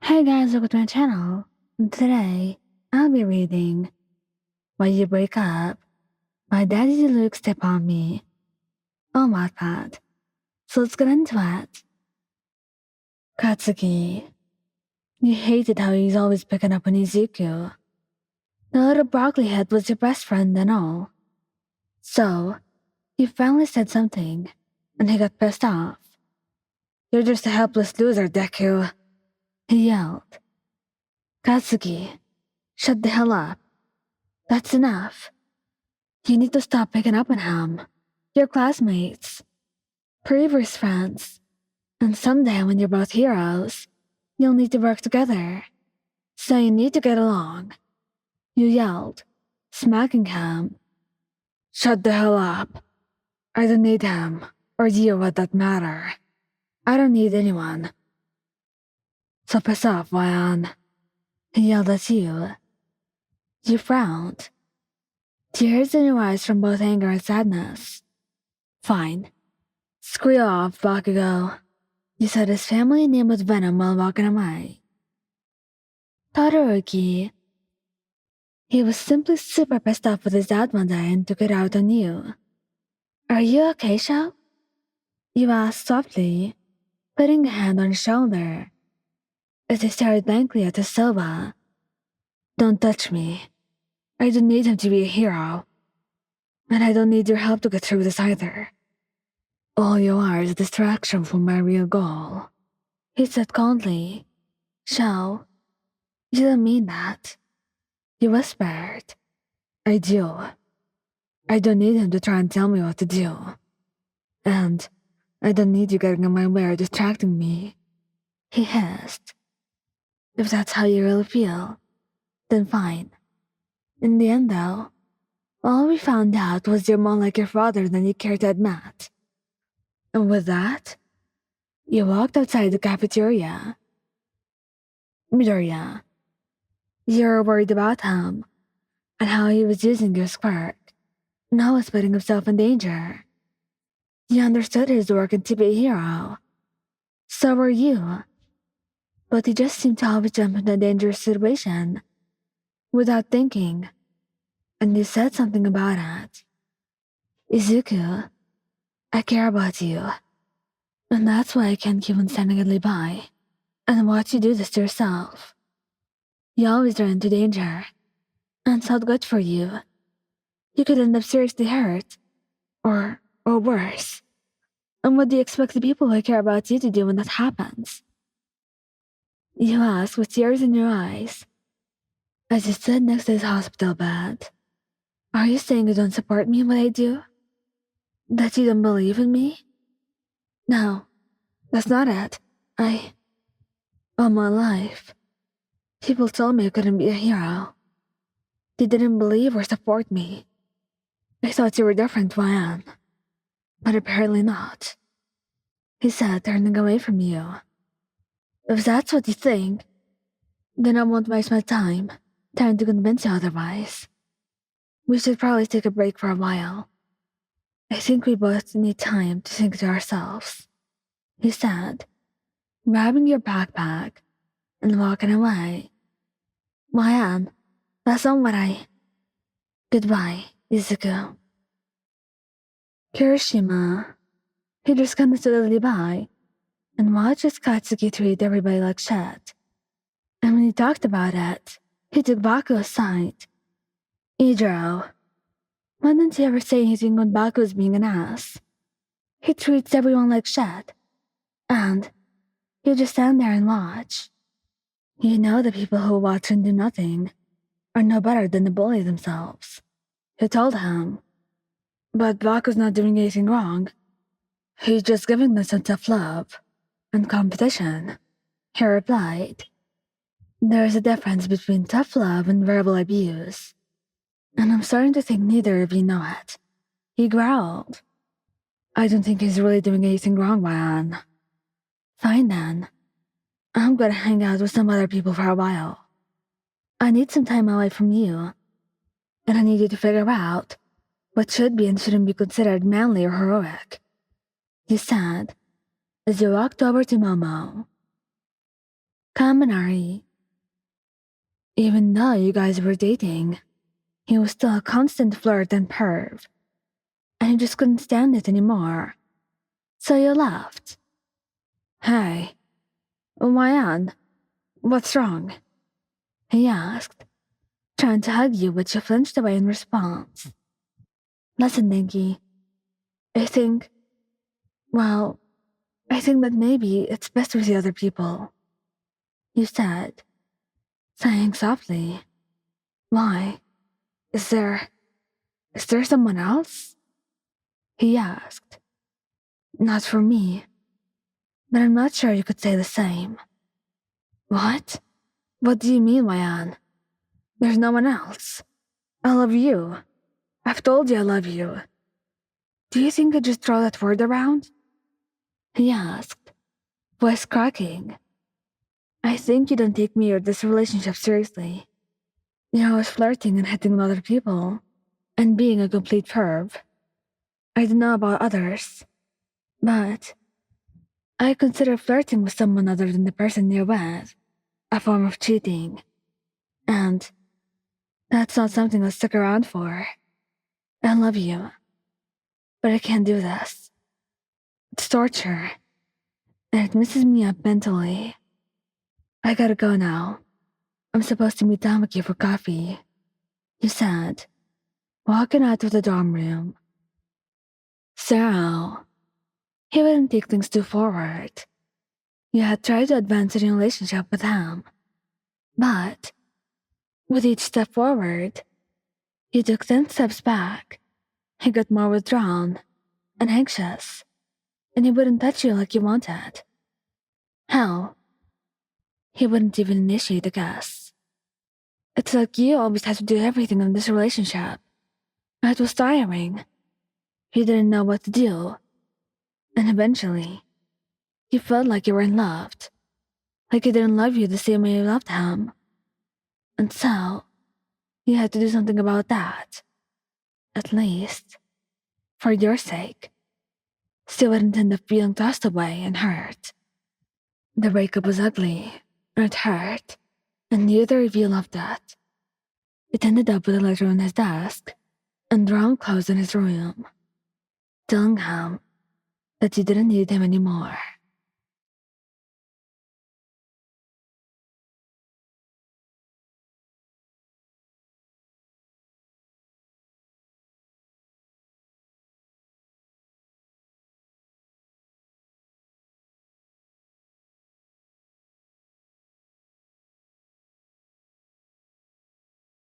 Hey guys, welcome to my channel. Today, I'll be reading Why You Break Up by Daddy Luke Step On Me on Wattpad. So let's get into it. Katsuki. You hated how he's always picking up on Izuku. The little broccoli head was your best friend and all. So, you finally said something, and he got pissed off. You're just a helpless loser, Deku, he yelled. Katsuki, shut the hell up. That's enough. You need to stop picking up on him. Your classmates, previous friends, and someday when you're both heroes, you'll need to work together. So you need to get along. You yelled, smacking him. Shut the hell up. I don't need him, or you for that matter. I don't need anyone. So piss off, Ryan. He yelled at you. You frowned. Tears in your eyes from both anger and sadness. Fine. Screw off, Bakugou. You said his family name was Venom while walking away. Todoroki. He was simply super pissed off with his dad one day and took it out on you. Are you okay, Shou? You asked softly, putting a hand on his shoulder, as he stared blankly at the sofa. Don't touch me. I don't need him to be a hero. And I don't need your help to get through this either. All you are is a distraction from my real goal, he said coldly. Shou, you don't mean that. You whispered. I do. I don't need him to try and tell me what to do. And I don't need you getting in my way or distracting me, he hissed. If that's how you really feel, then fine. In the end, though, all we found out was you're more like your father than you care to admit. And with that, you walked outside the cafeteria. Midoriya, you were worried about him and how he was using your squirt. Now he's putting himself in danger. You understood his working to be a hero. So were you. But he just seemed to always jump into a dangerous situation without thinking. And you said something about it. Izuku, I care about you. And that's why I can't keep on standing idly by and watch you do this to yourself. You always run into danger. And it's not good for you. You could end up seriously hurt. Or worse. And what do you expect the people who care about you to do when that happens? You asked with tears in your eyes, as you stood next to his hospital bed. Are you saying you don't support me in what I do? That you don't believe in me? No, that's not it. All my life, people told me I couldn't be a hero. They didn't believe or support me. I thought you were different, Ryan. But apparently not, he said, turning away from you. If that's what you think, then I won't waste my time trying to convince you otherwise. We should probably take a break for a while. I think we both need time to think to ourselves, he said, grabbing your backpack and walking away. Ryan, that's not what I... Goodbye, Izuku. Kirishima, he just kind of stood by and watched as Katsuki treat everybody like shit. And when he talked about it, he took Baku aside. Eijiro, why didn't he ever say anything when Baku was being an ass? He treats everyone like shit. And you just stand there and watch. You know the people who watch and do nothing are no better than the bully themselves. He told him. But Baku's not doing anything wrong. He's just giving them some tough love and competition, he replied. There's a difference between tough love and verbal abuse. And I'm starting to think neither of you know it. He growled. I don't think he's really doing anything wrong, Ryan. Fine then. I'm gonna hang out with some other people for a while. I need some time away from you. And I need you to figure out what should be and shouldn't be considered manly or heroic, he said, as you walked over to Momo. Kaminari. Even though you guys were dating, he was still a constant flirt and perv, and you just couldn't stand it anymore. So you left. Hey, Mayan, what's wrong? He asked, trying to hug you, but you flinched away in response. Listen, Denki, I think, well, I think that maybe it's best with the other people. You said, sighing softly. Why? Is there someone else? He asked. Not for me, but I'm not sure you could say the same. What? What do you mean, Mayan? There's no one else. I love you. I've told you I love you. Do you think I just throw that word around? He asked, voice cracking. I think you don't take me or this relationship seriously. You're always flirting and hitting on other people, and being a complete perv. I don't know about others, but I consider flirting with someone other than the person you're with a form of cheating. And that's not something I'll stick around for. I love you, but I can't do this. It's torture, and it messes me up mentally. I gotta go now. I'm supposed to meet Tamaki for coffee, he said, walking out of the dorm room. So, he wouldn't take things too forward. You had tried to advance in a relationship with him, but with each step forward, he took 10 steps back. He got more withdrawn and anxious, and he wouldn't touch you like you wanted. Hell, he wouldn't even initiate a kiss. It's like you always had to do everything in this relationship. It was tiring. You didn't know what to do, and eventually, you felt like you weren't loved, like he didn't love you the same way you loved him. And so, you had to do something about that. At least, for your sake. So you wouldn't end up feeling tossed away and hurt. The breakup was ugly, and it hurt, and neither of you loved it. It ended up with a letter on his desk, and drawn clothes in his room, telling him that you didn't need him anymore.